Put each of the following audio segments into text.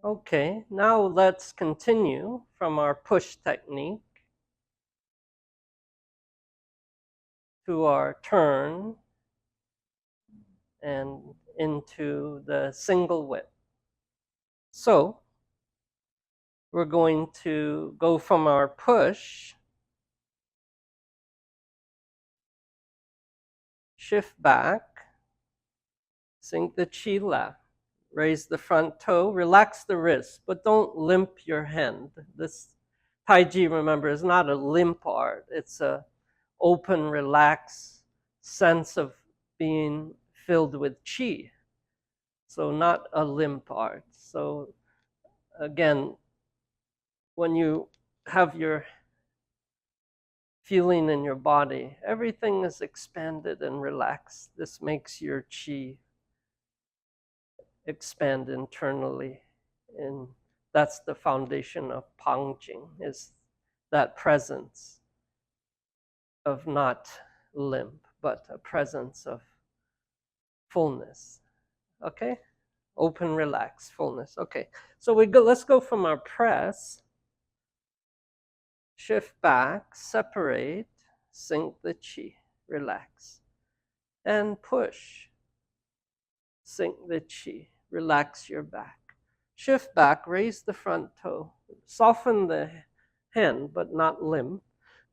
Okay, now let's continue from our push technique to our turn and into the single whip. So we're going to go from our push, shift back, sink the chi left, raise the front toe, relax the wrist, but don't limp your hand. This Tai Chi, remember, is not a limp art. It's a open, relaxed sense of being filled with chi. So not a limp art. So again, when you have your feeling in your body, everything is expanded and relaxed. This makes your chi expand internally, and that's the foundation of Pangjing, is that presence of not limp, but a presence of fullness. Okay? Open, relax, fullness. Okay. So let's go from our press, shift back, separate, sink the chi, relax. And push, sink the chi, relax your back. Shift back, raise the front toe, soften the hand but not limp.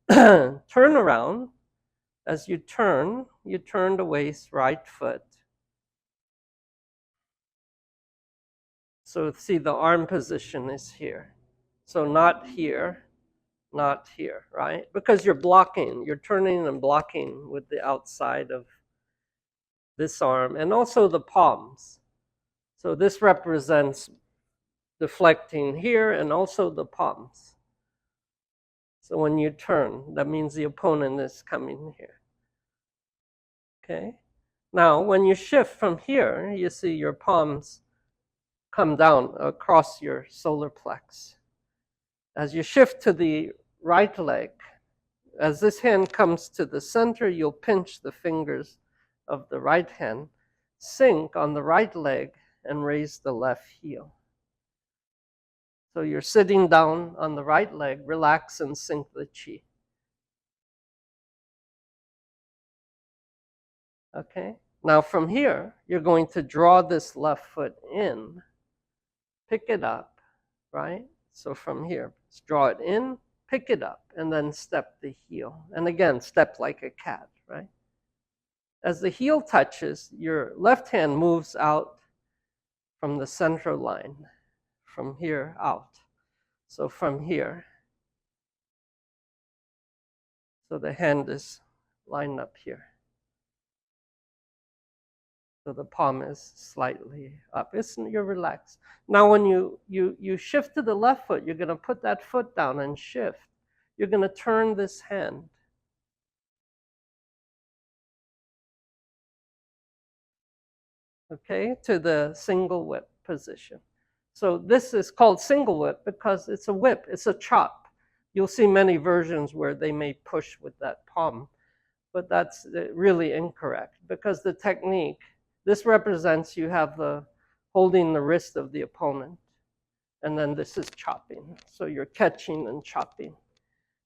Turn around. As you turn the waist, right foot. So see, the arm position is here. So not here, not here, right? Because you're blocking, you're turning and blocking with the outside of this arm and also the palms. So this represents deflecting here and also the palms. So when you turn, that means the opponent is coming here. Okay? Now, when you shift from here, you see your palms come down across your solar plex. As you shift to the right leg, as this hand comes to the center, you'll pinch the fingers of the right hand, sink on the right leg, and raise the left heel. So you're sitting down on the right leg, relax and sink the chi. Okay? Now from here, you're going to draw this left foot in, pick it up, right? So from here, let's draw it in, pick it up, and then step the heel. And again, step like a cat, right? As the heel touches, your left hand moves out from the center line, from here out. So from here, so the hand is lined up here. So the palm is slightly up. You're relaxed. Now when you shift to the left foot, you're going to put that foot down and shift. You're going to turn this hand. Okay, to the single whip position. So this is called single whip because it's a whip, it's a chop. You'll see many versions where they may push with that palm, but that's really incorrect because the technique, this represents you have the holding the wrist of the opponent, and then this is chopping. So you're catching and chopping.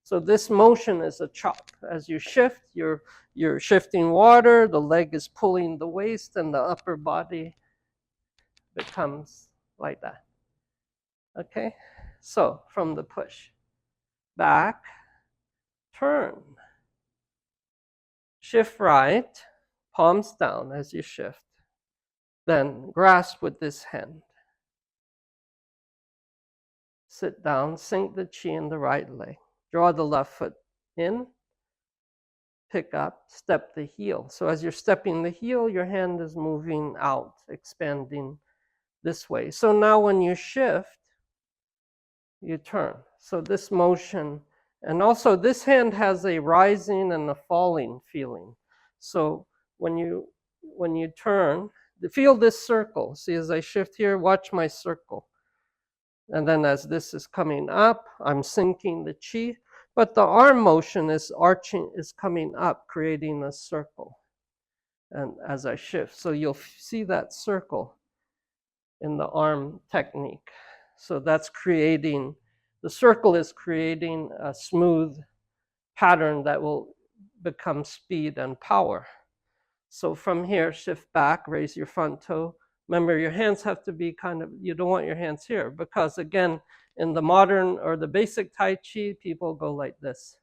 So this motion is a chop. As you shift, you're shifting water, the leg is pulling the waist, and the upper body becomes like that. Okay? So from the push, back, turn, shift right, palms down as you shift. Then grasp with this hand. Sit down, sink the chi in the right leg. Draw the left foot in, pick up, step the heel. So as you're stepping the heel, your hand is moving out, expanding this way. So now when you shift, you turn. So this motion, and also this hand has a rising and a falling feeling. So when you turn, feel this circle. See, as I shift here, watch my circle. And then as this is coming up, I'm sinking the chi, but the arm motion is arching, is coming up, creating a circle. And as I shift, so you'll see that circle in the arm technique. So that's creating, the circle is creating a smooth pattern that will become speed and power. So from here, shift back, raise your front toe. Remember, your hands have to be kind of, you don't want your hands here, because again, in the modern or the basic Tai Chi, people go like this.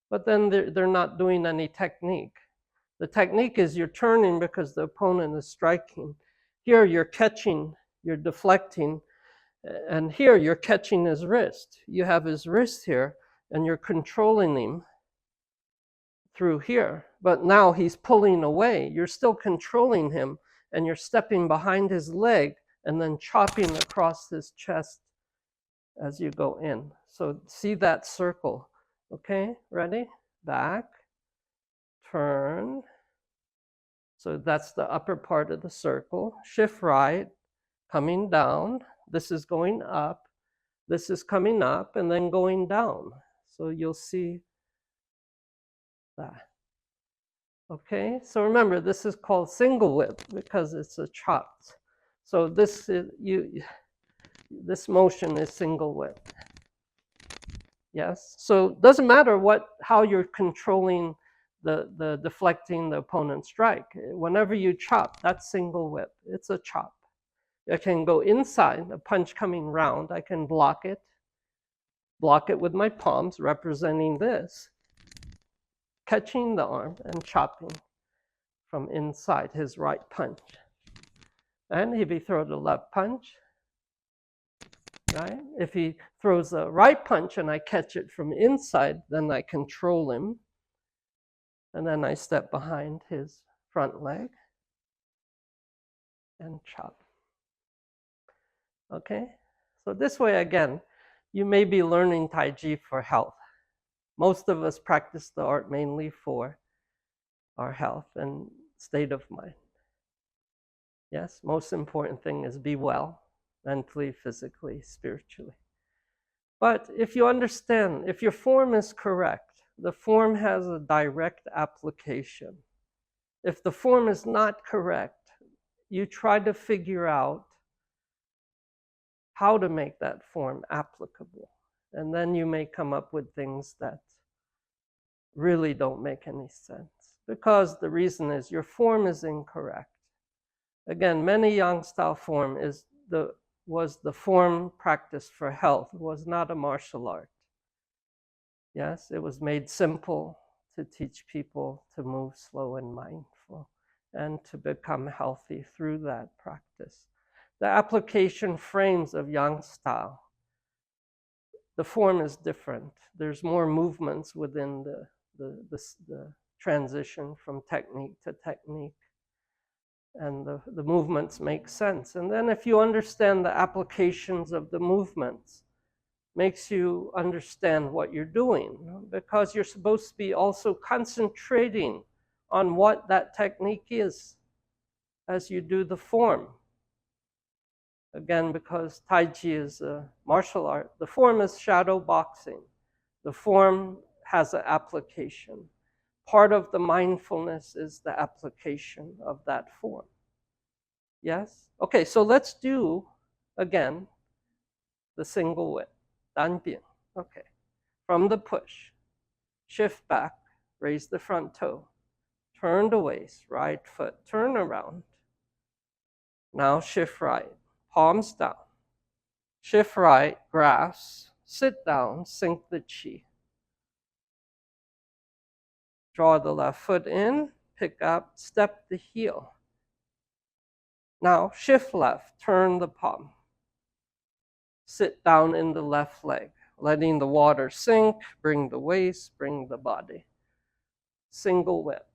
But then they're not doing any technique. The technique is you're turning because the opponent is striking. Here you're catching, you're deflecting, and here you're catching his wrist. You have his wrist here, and you're controlling him through here. But now he's pulling away. You're still controlling him, and you're stepping behind his leg and then chopping across his chest as you go in. So see that circle. Okay, ready? Back, turn. So that's the upper part of the circle. Shift right, coming down. This is going up. This is coming up and then going down. So you'll see that. Okay, so remember, this is called single whip because it's a chop. So this is this motion is single whip. Yes, so it doesn't matter how you're controlling the deflecting the opponent's strike. Whenever you chop, that's single whip. It's a chop. I can go inside, a punch coming round. I can block it with my palms, representing this, catching the arm and chopping from inside his right punch. And if he throws a left punch, right? If he throws a right punch and I catch it from inside, then I control him. And then I step behind his front leg and chop. Okay? So this way, again, you may be learning Tai Chi for health. Most of us practice the art mainly for our health and state of mind. Yes, most important thing is be well, mentally, physically, spiritually. But if you understand, if your form is correct, the form has a direct application. If the form is not correct, you try to figure out how to make that form applicable. And then you may come up with things that really don't make any sense. Because the reason is your form is incorrect. Again, many Yang style form was the form practiced for health. It was not a martial art. Yes, it was made simple to teach people to move slow and mindful and to become healthy through that practice. The application frames of Yang style, the form is different. There's more movements within the transition from technique to technique. And the movements make sense. And then if you understand the applications of the movements, makes you understand what you're doing, because you're supposed to be also concentrating on what that technique is as you do the form. Again, because Tai Chi is a martial art, the form is shadow boxing. The form has an application. Part of the mindfulness is the application of that form. Yes? Okay, so let's do, again, the single whip. Dan bian. Okay. From the push, shift back, raise the front toe, turn the waist, right foot, turn around. Now shift right, palms down. Shift right, grasp, sit down, sink the Qi. Draw the left foot in, pick up, step the heel. Now shift left, turn the palm. Sit down in the left leg, letting the water sink, bring the waist, bring the body. Single whip.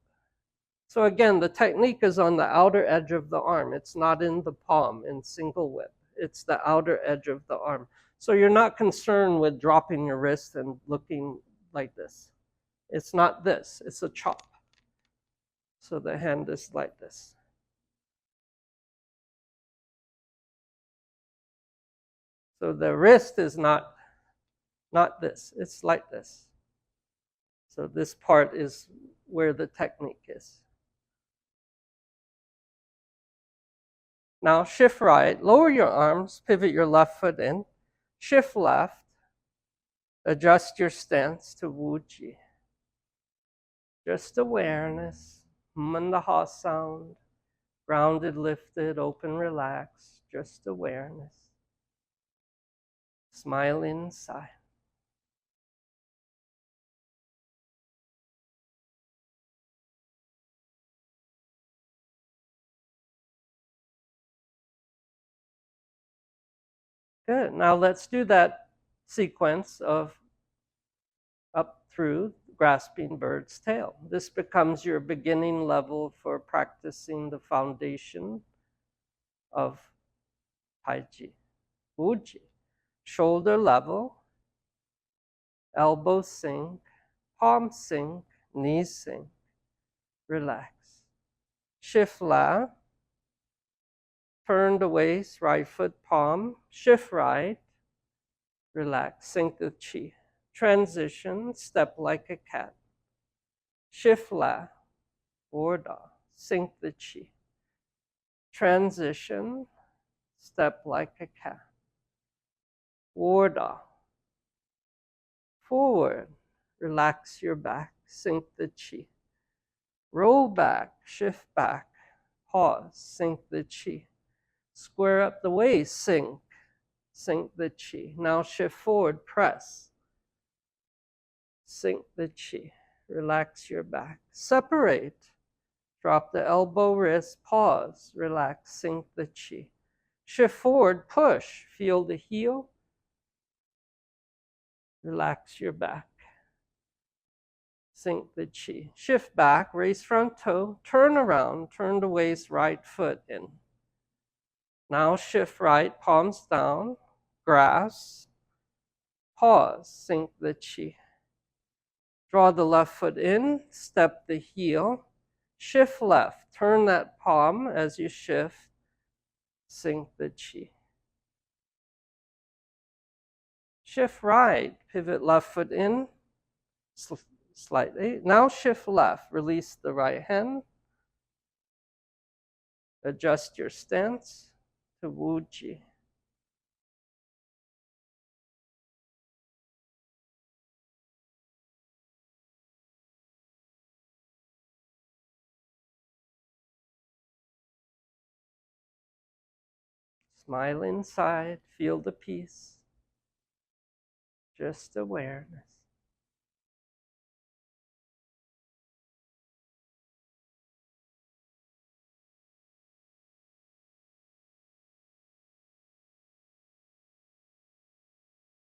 So again, the technique is on the outer edge of the arm. It's not in the palm in single whip. It's the outer edge of the arm. So you're not concerned with dropping your wrist and looking like this. It's not this, it's a chop. So the hand is like this. So the wrist is not this, it's like this. So this part is where the technique is. Now shift right, lower your arms, pivot your left foot in, Shift left, adjust your stance to Wu Ji. Just awareness, and the ha sound, grounded, lifted, open, relaxed, just awareness. Smile inside. Good. Now let's do that sequence of up through grasping bird's tail. This becomes your beginning level for practicing the foundation of Tai Chi. Wu Ji. Shoulder level, elbows sink, palms sink, knees sink. Relax. Shift left, turn the waist, right foot palm, shift right, relax, sink the chi. Transition, step like a cat. Shift left, Borda, sink the chi. Transition, step like a cat. Borda, forward, relax your back, sink the chi. Roll back, shift back, pause, sink the chi. Square up the waist, sink the chi. Now shift forward, press. Sink the chi. Relax your back. Separate. Drop the elbow, wrist, pause. Relax, sink the chi. Shift forward, push. Feel the heel. Relax your back. Sink the chi. Shift back, raise front toe, turn around, turn the waist, right foot in. Now shift right, palms down, grasp, pause, sink the chi. Draw the left foot in, step the heel, shift left, turn that palm as you shift, sink the chi. Shift right, pivot left foot in, slightly. Now shift left, release the right hand, adjust your stance to Wu Ji. Smile inside, feel the peace, just awareness.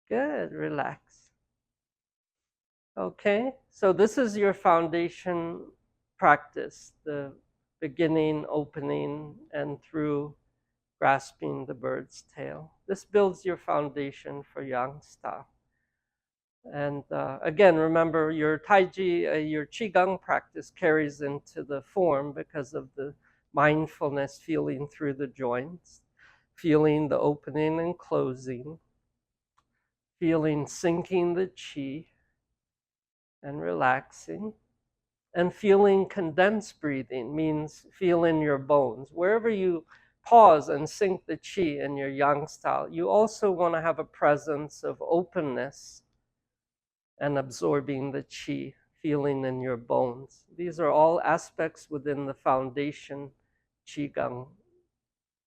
Good, relax. Okay, so this is your foundation practice, the beginning, opening, and through grasping the bird's tail. This builds your foundation for Yang style. And again, remember your Tai Chi, your Qi Gong practice carries into the form because of the mindfulness, feeling through the joints, feeling the opening and closing, feeling sinking the Qi and relaxing. And feeling condensed breathing means feeling your bones. Wherever you pause and sink the Qi in your Yang style, you also want to have a presence of openness and absorbing the Qi, feeling in your bones. These are all aspects within the foundation Qi Gong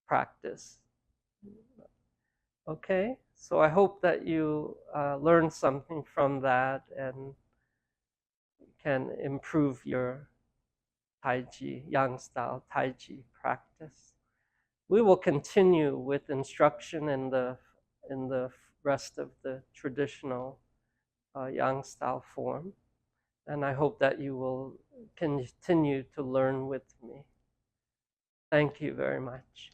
practice. Okay, so I hope that you learned something from that and can improve your Tai Chi, Yang style Tai Chi practice. We will continue with instruction in the rest of the traditional Yang style form. And I hope that you will continue to learn with me. Thank you very much.